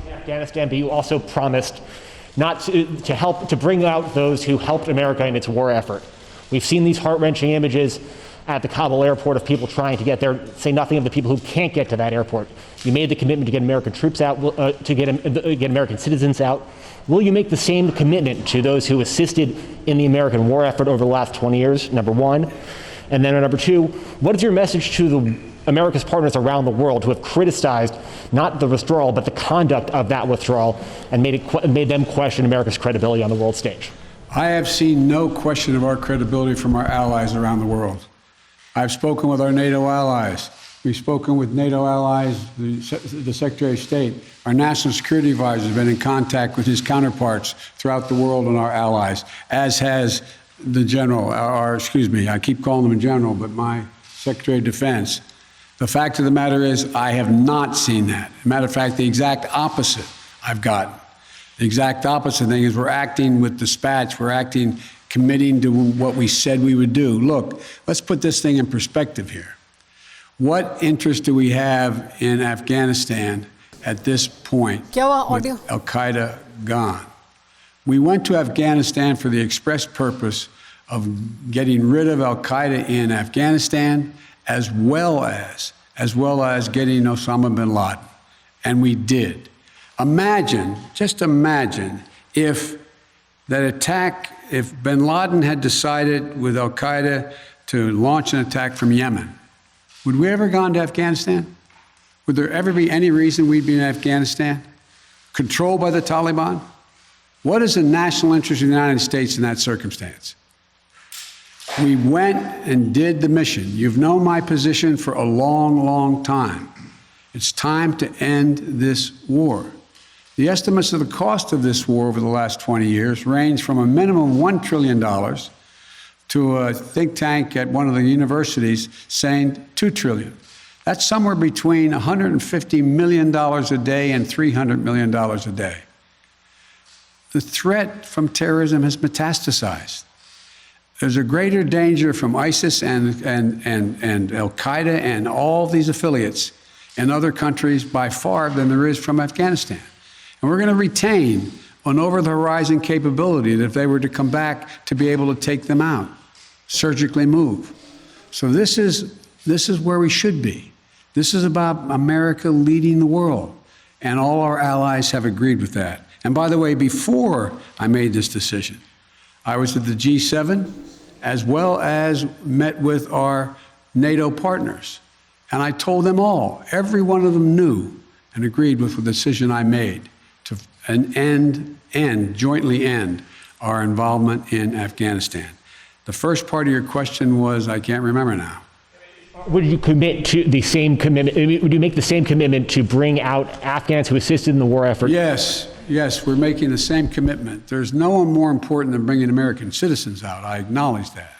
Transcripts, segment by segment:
Afghanistan, but you also promised not to help to bring out those who helped America in its war effort. We've seen these heart-wrenching images at the Kabul airport of people trying to get there, say nothing of the people who can't get to that airport. You made the commitment to get American troops out, to get American citizens out. Will you make the same commitment to those who assisted in the American war effort over the last 20 years, number one? And then number two, what is your message to America's partners around the world who have criticized not the withdrawal, but the conduct of that withdrawal and made them question America's credibility on the world stage? I have seen no question of our credibility from our allies around the world. I've spoken with our NATO allies. We've spoken with NATO allies, the Secretary of State. Our National Security Advisor has been in contact with his counterparts throughout the world and our allies, as has the General, I keep calling him a General, but my Secretary of Defense. The fact of the matter is, I have not seen that. As a matter of fact, the exact opposite I've gotten. The exact opposite thing is we're acting with dispatch, we're acting committing to what we said we would do. Look, let's put this thing in perspective here. What interest do we have in Afghanistan at this point with Al-Qaeda gone? We went to Afghanistan for the express purpose of getting rid of Al-Qaeda in Afghanistan, as well as getting Osama bin Laden. And we did. Just imagine if that attack, if bin Laden had decided with Al-Qaeda to launch an attack from Yemen, would we ever gone to Afghanistan? Would there ever be any reason we'd be in Afghanistan? Controlled by the Taliban? What is the national interest of the United States in that circumstance? We went and did the mission. You've known my position for a long, long time. It's time to end this war. The estimates of the cost of this war over the last 20 years range from a minimum of $1 trillion to a think tank at one of the universities saying $2 trillion. That's somewhere between $150 million a day and $300 million a day. The threat from terrorism has metastasized. There's a greater danger from ISIS and Al-Qaeda and all these affiliates in other countries by far than there is from Afghanistan. And we're going to retain an over-the-horizon capability that if they were to come back to be able to take them out, surgically move. So this is where we should be. This is about America leading the world. And all our allies have agreed with that. And by the way, before I made this decision, I was at the G7 as well as met with our NATO partners. And I told them all, every one of them knew and agreed with the decision I made to jointly end our involvement in Afghanistan. The first part of your question was, I can't remember now. Would you commit to the same commitment? Would you make the same commitment to bring out Afghans who assisted in the war effort? Yes, we're making the same commitment. There's no one more important than bringing American citizens out. I acknowledge that.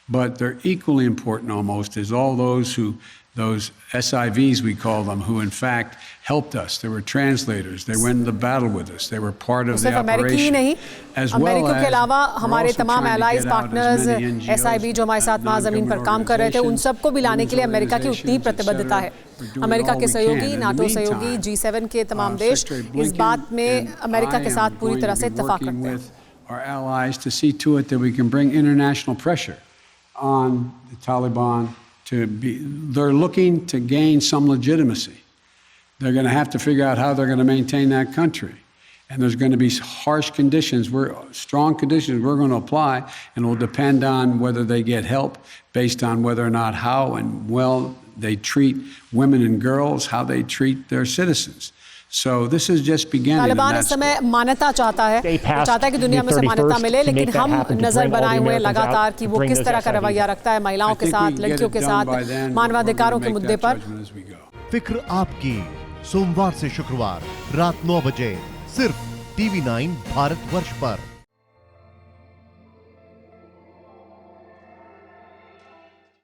But they're equally important almost as all those SIVs we call them, who in fact helped us. They were translators. They went into battle with us. They were part of the operation. As well as के अलावा हमारे तमाम allies partners SIV जो हमारे साथ वहाँ ज़मीन पर काम कर रहे थे, उन सबको भी लाने के लिए अमेरिका की उतनी प्रतिबद्धता है। अमेरिका के सहयोगी, NATO सहयोगी, G7 के तमाम देश इस बात में अमेरिका के साथ पूरी तरह से इत्तेफाक करते हैं। Our allies to see to it that we can bring international pressure on the Taliban. They're looking to gain some legitimacy. They're going to have to figure out how they're going to maintain that country. And there's going to be harsh conditions, strong conditions we're going to apply, and it will depend on whether they get help based on whether or not how and well they treat women and girls, how they treat their citizens. So this is just beginning. Taliban इस समय मान्यता चाहता है कि दुनिया में से मान्यता मिले, लेकिन हम नजर बनाए हुए लगातार कि वो किस तरह का रवैया रखता है महिलाओं के साथ, लड़कियों के साथ, मानवाधिकारों के मुद्दे पर। फिक्र आपकी, सोमवार से शुक्रवार रात 9 बजे सिर्फ TV9 भारतवर्ष पर।